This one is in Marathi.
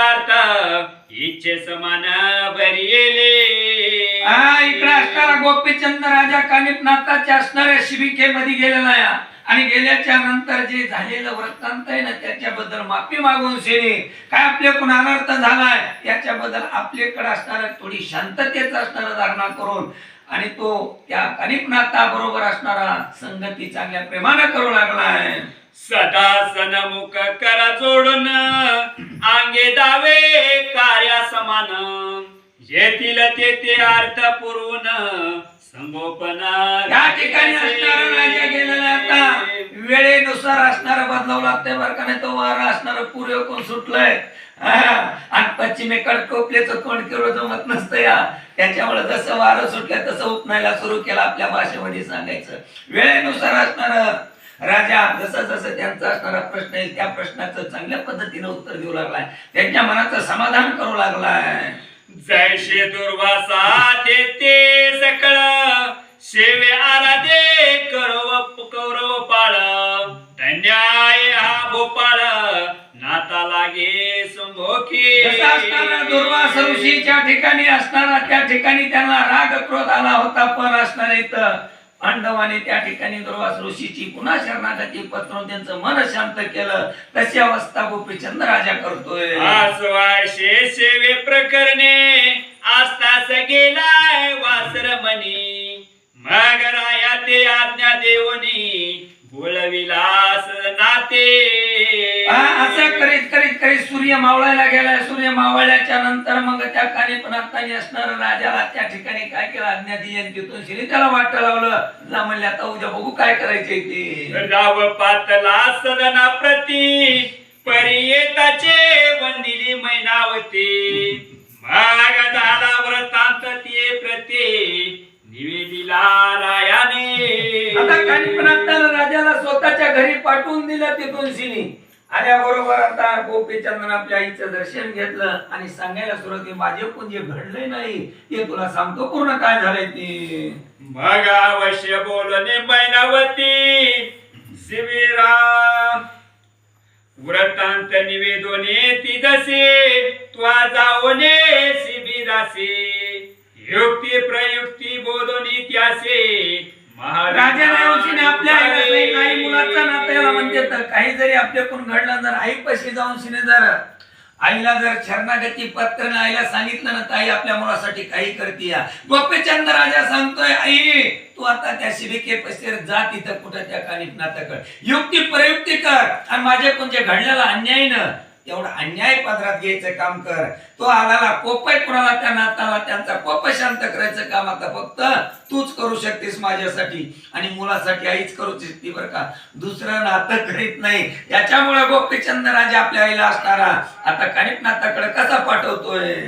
स्वार्थ इच्छे समान बरिले इकडे असणारा गोपीचंद राजा कानिपनाथाच्या असणाऱ्या शिबिकेमध्ये गेलेला आहे आणि गेल्याच्या नंतर जे झालेलं वृत्तांत आहे ना त्याच्याबद्दल माफी मागून सेने काय आपल्याकडून अनर्थ झालाय याच्याबद्दल आपल्याकडे असणारा थोडी शांततेचा असणारा धारणा करून आणि तो त्या कानिपनाथा बरोबर असणारा संगती चांगल्या प्रेमानं करू लागलाय. सदा सनमुख करा जोडून अंगे दावे कार्या समान येथील तेथे अर्थ पुरवून संगोपना या ठिकाणी असणारा राजा गेलेला आता वेळेनुसार असणारा बदलावं लागतंय बरं का नाही तो वारा असणारा पूर्व कोण सुटलंय आणि पश्चिमेकडे टोपल्याचं तोंड केलं जमत नसतं या त्याच्यामुळे जसं वारं सुटलं तसं उपनायला सुरू केलं आपल्या भाषेमध्ये सांगायचं. वेळेनुसार असणारा राजा जसं जसं त्यांचा असणारा प्रश्न येईल त्या प्रश्नाचं चांगल्या पद्धतीने उत्तर देऊ लागलाय त्यांच्या मनाचं समाधान करू लागलाय. जैसे दुर्वासा ते सकळ सेवे आराधे कौरव पाळ धन्याय हा भोपाळ नाता लागे संभोखी. जसा असणारा दुर्वास ऋषीच्या ठिकाणी असणारा त्या ठिकाणी त्यांना राग क्रोध आला होता पण असणारा इथं पांडवाने त्या ठिकाणी दुर्वास ऋषीची पुन्हा शरणागती पत्रून त्यांचं मन शांत केलं तशी अवस्था गोपीचंद राजा करतोय. आसवाशे सेवे प्रकरणे आस्तास गेलाय वासरमणी मग राया ते आज्ञा देवनी बोलविलास नाते. असं करीत करीत करीत सूर्य मावळायला गेलाय. सूर्य मावळल्याच्या नंतर मग त्या कानिपनाथाने असणारा राजाला त्या ठिकाणी काय केलं आज्ञा दिली तिथून शिरी त्याला वाट लावलं जा म्हणले आता उद्या बघू काय करायचे ते. राव पातला सदना प्रती परियेताचे वंदिली मैनावती मग झाला व्रतांत ते प्रती निवेदिला रायाने. आता कानिपनाथाला राजाला स्वतःच्या घरी पाठवून दिलं तिथून शिनी आल्याबरोबर आता गोपीचंदन आपल्या आईचं दर्शन घेतलं आणि सांगायला सुरुवात केली माझे पण जे घडलंय नाही ते तुला सांगतो पूर्ण काय झालंय ते. मग अवश्य बोलणे मैनावती शिबिरा व्रतांत निवेदने ती जसे त्वा जाओने शिबिरासे युक्ती प्रयुक्ती बोधनी त्यासे. राजाने आपल्या आईला काही मुलाचा नातं याला म्हणते तर काही जरी आपल्याकडून घडलं जर आई पशी जाऊन शिने जर आईला जर शरणागती पत्र आईला सांगितलं ना तर आई आपल्या मुलासाठी काही करते. गोपीचंद राजा सांगतोय आई तू आता त्या शिबिके पशीर जा तिथं कुठं त्या कानिपनाथाकडे युक्ती प्रयुक्ती कर आणि माझ्याकडून जे घडलेला अन्याय न तेवढा अन्याय पदरात घ्यायचं काम कर. तो आलाला कोप आहे कुणाला त्या नाताला त्यांचा कोप शांत करायचं काम आता फक्त तूच करू शकतेस माझ्यासाठी आणि मुलासाठी आईच करू शकते बरं का दुसरं नातं करीत नाही. त्याच्यामुळे गोपीचंद राजा आपल्या आईला असणारा आता कानिपनाथाकडे कसा पाठवतोय.